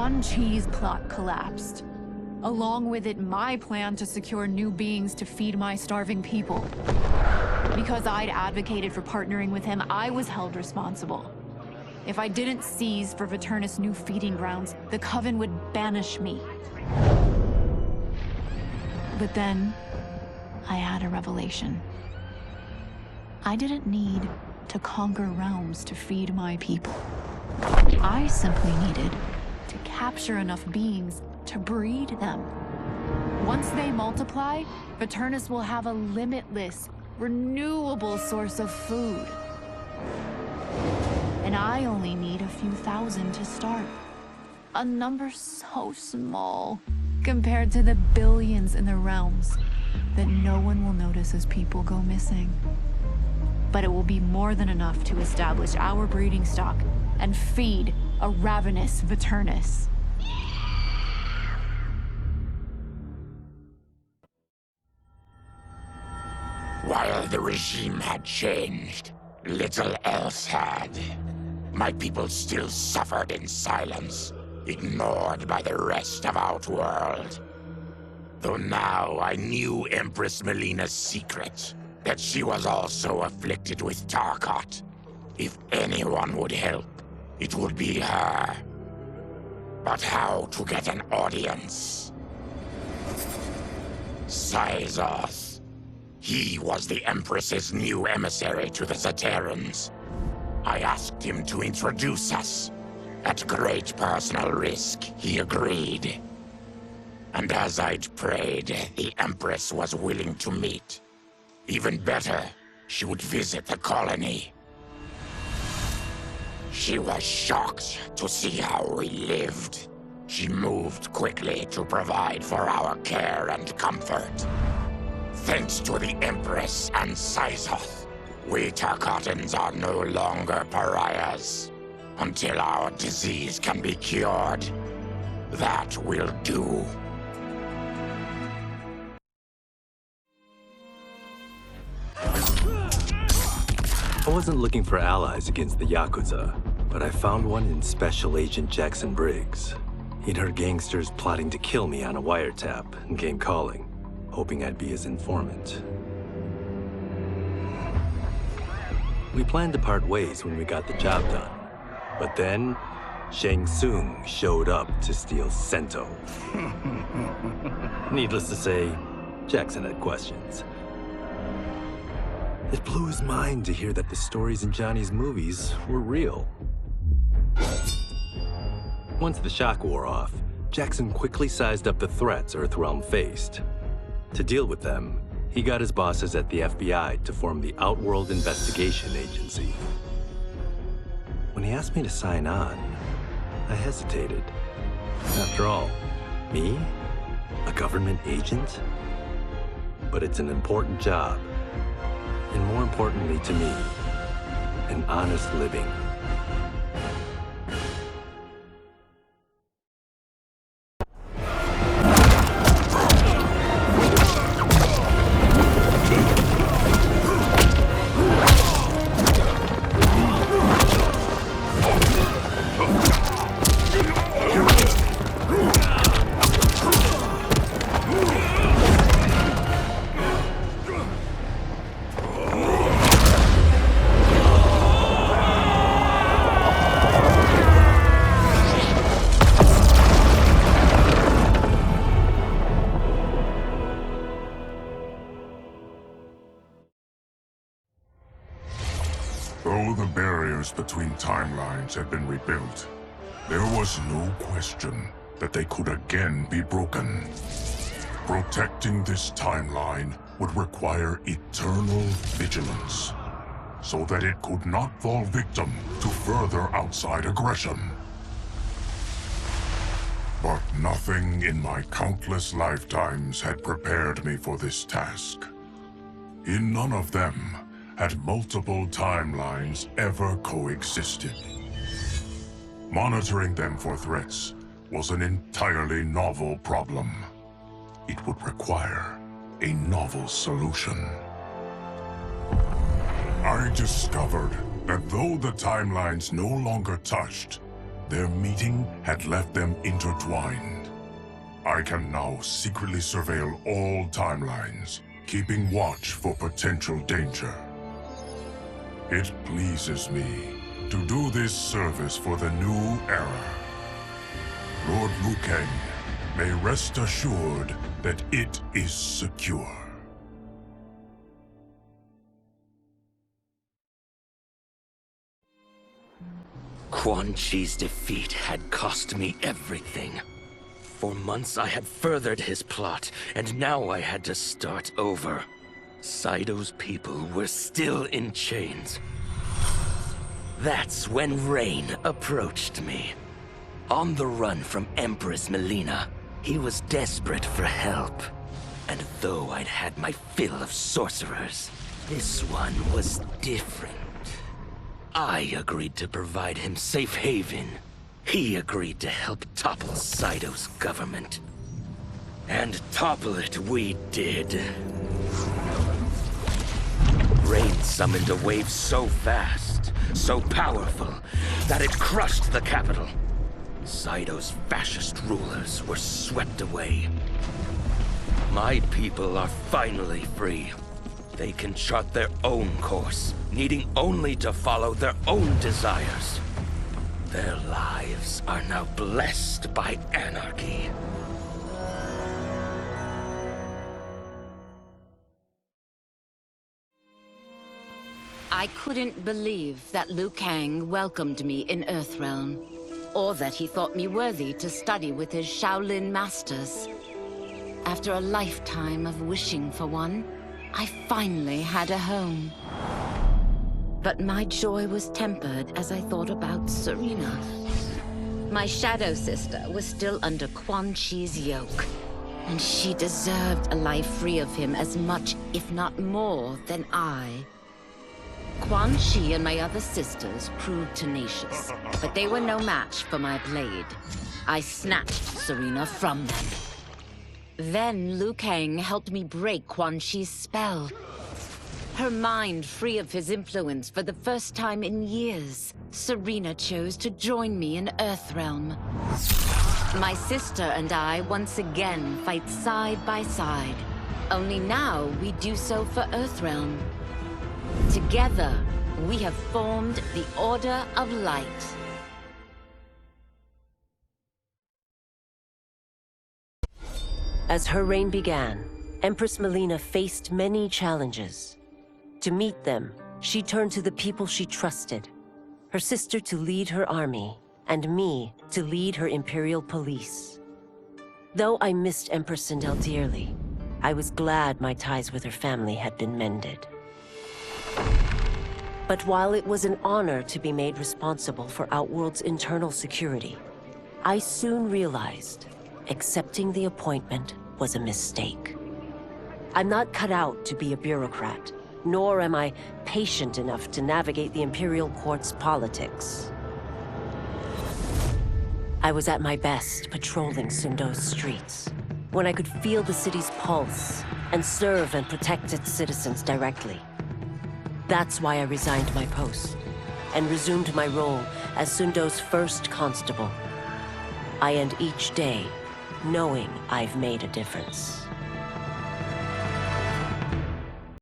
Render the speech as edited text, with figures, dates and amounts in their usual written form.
John Cheese plot collapsed. Along with it, my plan to secure new beings to feed my starving people. Because I'd advocated for partnering with him, I was held responsible. If I didn't seize for Viternus' new feeding grounds, the Coven would banish me. But then, I had a revelation. I didn't need to conquer realms to feed my people. I simply needed to capture enough beings to breed them. Once they multiply, Viternus will have a limitless, renewable source of food. And I only need a few thousand to start. A number so small compared to the billions in the realms that no one will notice as people go missing. But it will be more than enough to establish our breeding stock and feed a ravenous Viternus. While the regime had changed, little else had. My people still suffered in silence, ignored by the rest of Outworld. Though now I knew Empress Melina's secret, that she was also afflicted with Tarkat. If anyone would help, it would be her. But how to get an audience? Sizoth. He was the Empress's new emissary to the Zaterrans. I asked him to introduce us. At great personal risk, he agreed. And as I'd prayed, the Empress was willing to meet. Even better, she would visit the colony. She was shocked to see how we lived. She moved quickly to provide for our care and comfort. Thanks to the Empress and Sizoth, we Tarkatans are no longer pariahs. Until our disease can be cured, that will do. I wasn't looking for allies against the Yakuza, but I found one in Special Agent Jackson Briggs. He'd heard gangsters plotting to kill me on a wiretap and came calling, hoping I'd be his informant. We planned to part ways when we got the job done, but then Shang Tsung showed up to steal Sento. Needless to say, Jackson had questions. It blew his mind to hear that the stories in Johnny's movies were real. Once the shock wore off, Jackson quickly sized up the threats Earthrealm faced. To deal with them, he got his bosses at the FBI to form the Outworld Investigation Agency. When he asked me to sign on, I hesitated. After all, me? A government agent? But it's an important job. And more importantly to me, an honest living. Though the barriers between timelines had been rebuilt, there was no question that they could again be broken. Protecting this timeline would require eternal vigilance, so that it could not fall victim to further outside aggression. But nothing in my countless lifetimes had prepared me for this task. In none of them had multiple timelines ever coexisted. Monitoring them for threats was an entirely novel problem. It would require a novel solution. I discovered that though the timelines no longer touched, Their meeting had left them intertwined. I can now secretly surveil all timelines, keeping watch for potential danger. It pleases me to do this service for the new era. Lord Liu Kang may rest assured that it is secure. Quan Chi's defeat had cost me everything. For months I had furthered his plot, and now I had to start over. Saito's people were still in chains. That's when Rain approached me. On the run from Empress Melina, he was desperate for help. And though I'd had my fill of sorcerers, this one was different. I agreed to provide him safe haven. He agreed to help topple Saito's government. And topple it we did. Rain summoned a wave so fast, so powerful, that it crushed the capital. Saito's fascist rulers were swept away. My people are finally free. They can chart their own course, needing only to follow their own desires. Their lives are now blessed by anarchy. I couldn't believe that Liu Kang welcomed me in Earthrealm, or that he thought me worthy to study with his Shaolin masters. After a lifetime of wishing for one, I finally had a home. But my joy was tempered as I thought about Serena. My shadow sister was still under Quan Chi's yoke, and she deserved a life free of him as much, if not more, than I. Quan Chi and my other sisters proved tenacious, but they were no match for my blade. I snatched Serena from them. Then Liu Kang helped me break Quan Chi's spell. Her mind free of his influence for the first time in years, Serena chose to join me in Earthrealm. My sister and I once again fight side by side. Only now we do so for Earthrealm. Together, we have formed the Order of Light. As her reign began, Empress Melina faced many challenges. To meet them, she turned to the people she trusted. Her sister to lead her army, and me to lead her Imperial Police. Though I missed Empress Sindel dearly, I was glad my ties with her family had been mended. But while it was an honor to be made responsible for Outworld's internal security, I soon realized accepting the appointment was a mistake. I'm not cut out to be a bureaucrat, nor am I patient enough to navigate the Imperial Court's politics. I was at my best patrolling Sundo's streets, when I could feel the city's pulse and serve and protect its citizens directly. That's why I resigned my post and resumed my role as Sundo's first constable. I end each day knowing I've made a difference.